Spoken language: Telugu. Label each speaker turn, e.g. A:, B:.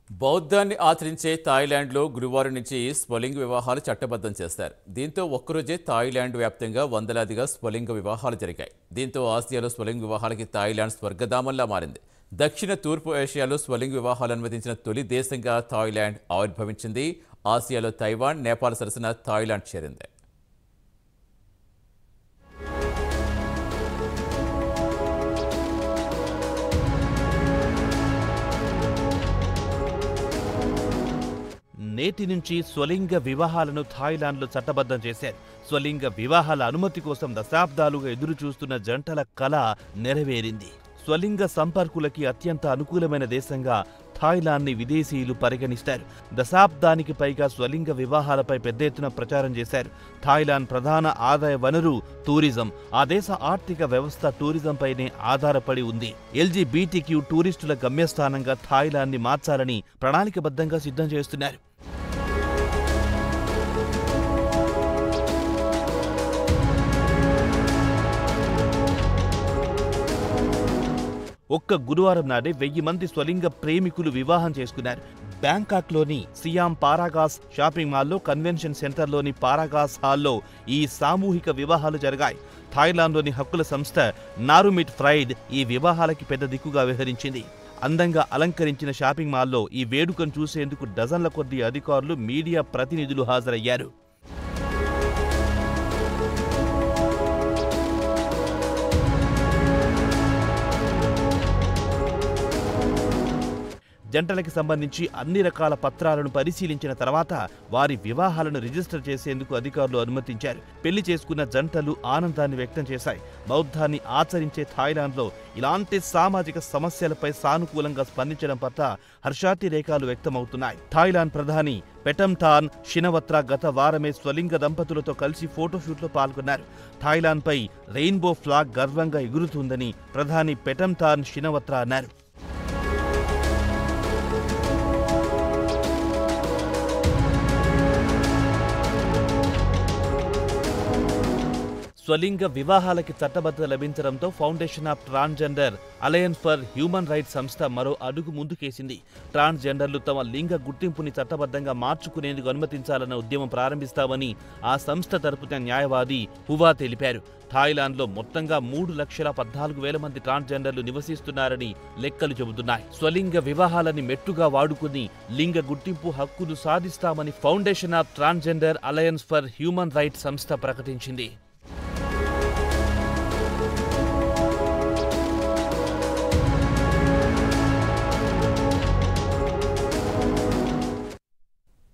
A: బౌద్ధాన్ని ఆచరించే థాయిలాండ్లో గురువారం నుంచి స్వలింగ వివాహాలు చట్టబద్ధం చేశారు. దీంతో ఒక్కరోజే థాయిలాండ్ వ్యాప్తంగా వందలాదిగా స్వలింగ వివాహాలు జరిగాయి. దీంతో ఆసియాలో స్వలింగ వివాహాలకి థాయిలాండ్ స్వర్గధామంలా మారింది. దక్షిణ తూర్పు ఏషియాలో స్వలింగ వివాహాలు అనుమతించిన తొలి దేశంగా థాయిలాండ్ ఆవిర్భవించింది. ఆసియాలో తైవాన్, నేపాల్ సరసన థాయిలాండ్ చేరింది.
B: నేటి నుంచి స్వలింగ వివాహాలను థాయిలాండ్లో చట్టబద్ధం చేశారు. స్వలింగ వివాహాల అనుమతి కోసం దశాబ్దాలుగా ఎదురుచూస్తున్న జంటల కల నెరవేరింది. స్వలింగ సంపర్కులకి అత్యంత అనుకూలమైన దేశంగా థాయిలాండ్ని విదేశీయులు పరిగణిస్తారు. దశాబ్దానికి పైగా స్వలింగ వివాహాలపై పెద్ద ఎత్తున ప్రచారం చేశారు. థాయిలాండ్ ప్రధాన ఆదాయ వనరు టూరిజం. ఆ దేశ ఆర్థిక వ్యవస్థ టూరిజంపైనే ఆధారపడి ఉంది. ఎల్జీబీటీక్యూ టూరిస్టుల గమ్యస్థానంగా థాయిలాండ్ని మార్చాలని ప్రణాళికబద్ధంగా సిద్ధం చేస్తున్నారు. ఒక్క గురువారం నాడే 1000 మంది స్వలింగ ప్రేమికులు వివాహం చేసుకున్నారు. బ్యాంకాక్లోని సియామ్ పారాగాస్ షాపింగ్ మాల్లో, కన్వెన్షన్ సెంటర్లోని పారాగాస్ హాల్లో ఈ సామూహిక వివాహాలు జరిగాయి. థాయిలాండ్లోని హక్కుల సంస్థ నారుమిట్ ఫ్రైడ్ ఈ వివాహాలకి పెద్ద దిక్కుగా వ్యవహరించింది. అందంగా అలంకరించిన షాపింగ్ మాల్లో ఈ వేడుకను చూసేందుకు డజన్ల కొద్దీ అధికారులు, మీడియా ప్రతినిధులు హాజరయ్యారు. జంటలకి సంబంధించి అన్ని రకాల పత్రాలను పరిశీలించిన తర్వాత వారి వివాహాలను రిజిస్టర్ చేసేందుకు అధికారులు అనుమతించారు. పెళ్లి చేసుకున్న జంటలు ఆనందాన్ని వ్యక్తం చేశాయి. బౌద్ధాన్ని ఆచరించే థాయిలాండ్లో ఇలాంటి సామాజిక సమస్యలపై సానుకూలంగా స్పందించడం పట్ల హర్షాతిరేకాలు వ్యక్తమవుతున్నాయి. థాయిలాండ్ ప్రధాని పెటంటాన్ షినవత్రా గత వారమే స్వలింగ దంపతులతో కలిసి ఫోటోషూట్లో పాల్గొన్నారు. థాయిలాండ్పై రెయిన్బో ఫ్లాగ్ గర్వంగా ఎగురుతుందని ప్రధాని పెటంటాన్ షినవత్రా అన్నారు. స్వలింగ వివాహాలకి చట్టబద్ధత లభించడంతో foundation of transgender alliance for human rights సంస్థ మరో అడుగు ముందుకేసింది. ట్రాన్స్జెండర్లు తమ లింగ గుర్తింపుని చట్టబద్ధంగా మార్చుకునేందుకు అనుమతించాలన్న ఉద్యమం ప్రారంభిస్తామని ఆ సంస్థ తరపున న్యాయవాది హువా తెలిపారు. థాయిలాండ్లో మొత్తంగా 3,14,000 మంది ట్రాన్స్జెండర్లు నివసిస్తున్నారని లెక్కలు చెబుతున్నాయి. స్వలింగ వివాహాలని మెట్టుగా వాడుకుని లింగ గుర్తింపు హక్కులు సాధిస్తామని foundation of transgender alliance for human rights సంస్థ ప్రకటించింది.